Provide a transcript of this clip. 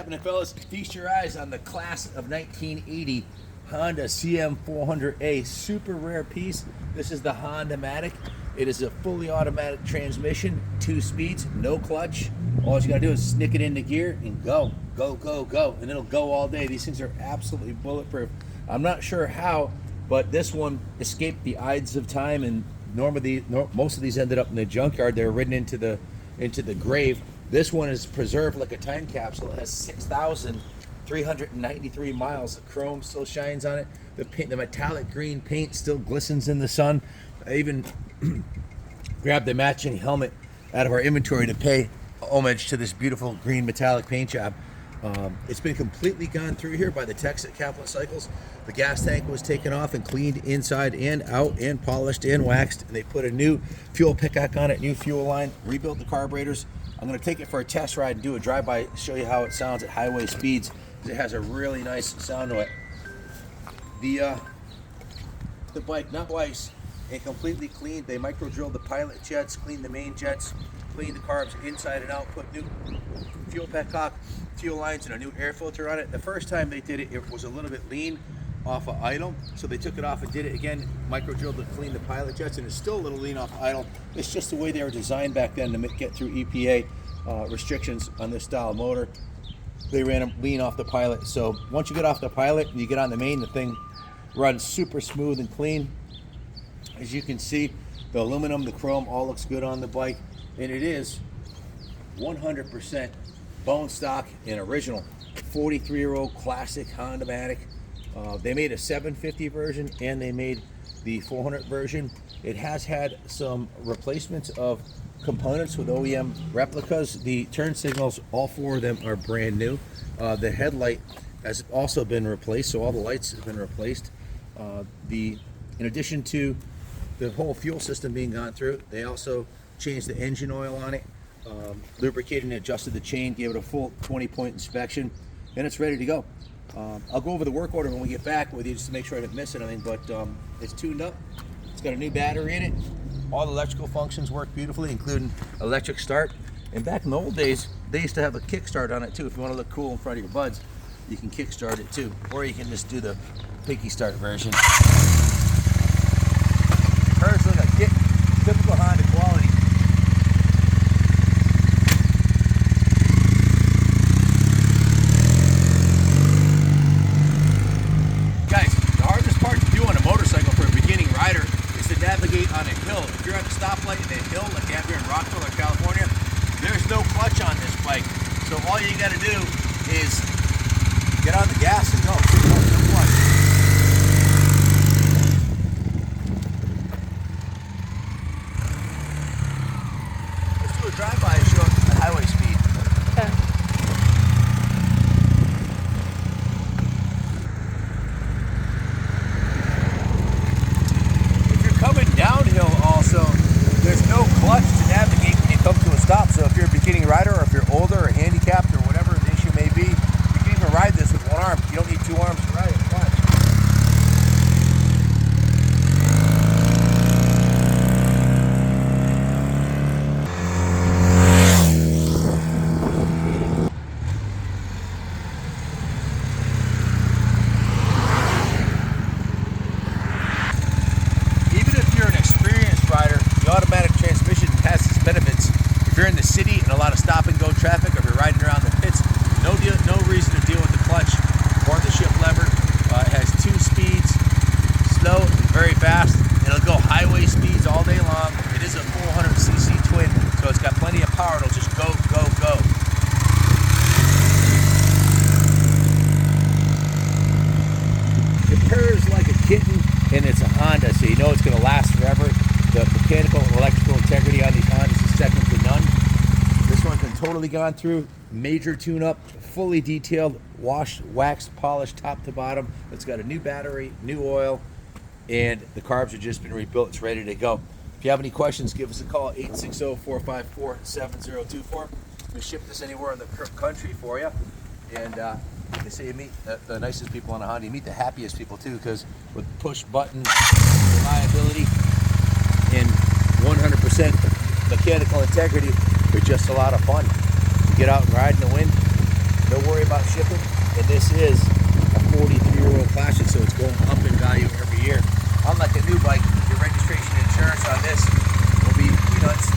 happening, fellas? Feast your eyes on the class of 1980 Honda CM400A. Super rare piece. This is the Hondamatic. It is a fully automatic transmission, 2 speeds, no clutch. All you gotta do is snick it into gear and go, go, go, go, and it'll go all day. These things are absolutely bulletproof. I'm not sure how, but this one escaped the ides of time, and most of these ended up in the junkyard. They were ridden into the grave. This one is preserved like a time capsule. It has 6,393 miles. The chrome still shines on it. The metallic green paint still glistens in the sun. I even grabbed the matching helmet out of our inventory to pay homage to this beautiful green metallic paint job. It's been completely gone through here by the techs at Kaplan Cycles. The gas tank was taken off and cleaned inside and out and polished and waxed. And they put a new fuel pickup on it, new fuel line, rebuilt the carburetors. I'm going to take it for a test ride and do a drive-by, show you how it sounds at highway speeds. It has a really nice sound to it. The bike, not twice, and completely cleaned. They micro-drilled the pilot jets, cleaned the main jets, cleaned the carbs inside and out, put new fuel petcock, fuel lines, and a new air filter on it. The first time they did it, it was a little bit lean off of idle, so they took it off and did it again, micro-drilled to clean the pilot jets, and it's still a little lean off idle. It's just the way they were designed back then to get through EPA restrictions on this style of motor. They ran them lean off the pilot. So once you get off the pilot and you get on the main, the thing runs super smooth and clean. As you can see, the aluminum, the chrome, all looks good on the bike, and it is 100% bone stock and original 43-year-old classic Hondamatic. They made a 750 version and they made the 400 version. It has had some replacements of components with OEM replicas. The turn signals, all 4 of them are brand new. The headlight has also been replaced, so all the lights have been replaced. In addition to the whole fuel system being gone through, they also changed the engine oil on it, lubricated and adjusted the chain, gave it a full 20-point inspection, and it's ready to go. I'll go over the work order when we get back with you just to make sure I didn't miss anything, but it's tuned up. It's got a new battery in it. All the electrical functions work beautifully, including electric start. And back in the old days, they used to have a kickstart on it too. If you want to look cool in front of your buds, you can kickstart it too. Or you can just do the pinky start version. Hers look like typical Honda quality. Navigate on a hill. If you're at a stoplight in a hill like you have here in Rockville or California, there's no clutch on this bike. So all you got to do is get on the gas and go. No clutch. Let's do a drive-by and show the highway speed. Okay. Downhill also, there's no clutch to navigate when you come to a stop. So if you're a beginning rider or if you're older or handicapped or whatever the issue may be, you can even ride this with one arm. You don't need 2 arms to ride it. Watch. If you're in the city and a lot of stop and go traffic, or if you're riding around the pits, no reason to deal with the clutch or the shift lever. It has 2 speeds, slow and very fast. It'll go highway speeds all day long. It is a 400cc twin, so it's got plenty of power. It'll just go, go, go. It purrs like a kitten, and it's a Honda, so you know it's going to last forever. The mechanical and electrical integrity on these Hondas is second to none. This one's been totally gone through, major tune-up, fully detailed, washed, waxed, polished, top to bottom. It's got a new battery, new oil, and the carbs have just been rebuilt. It's ready to go. If you have any questions, give us a call, 860-454-7024. We ship this anywhere in the country for you. And they say you meet the nicest people on a Honda. You meet the happiest people too, because with push-button reliability and 100% mechanical integrity, they're just a lot of fun. You get out and ride in the wind, no worry about shipping. And this is a 43-year-old classic, so it's going up in value every year. Unlike a new bike, your registration insurance on this will be, it's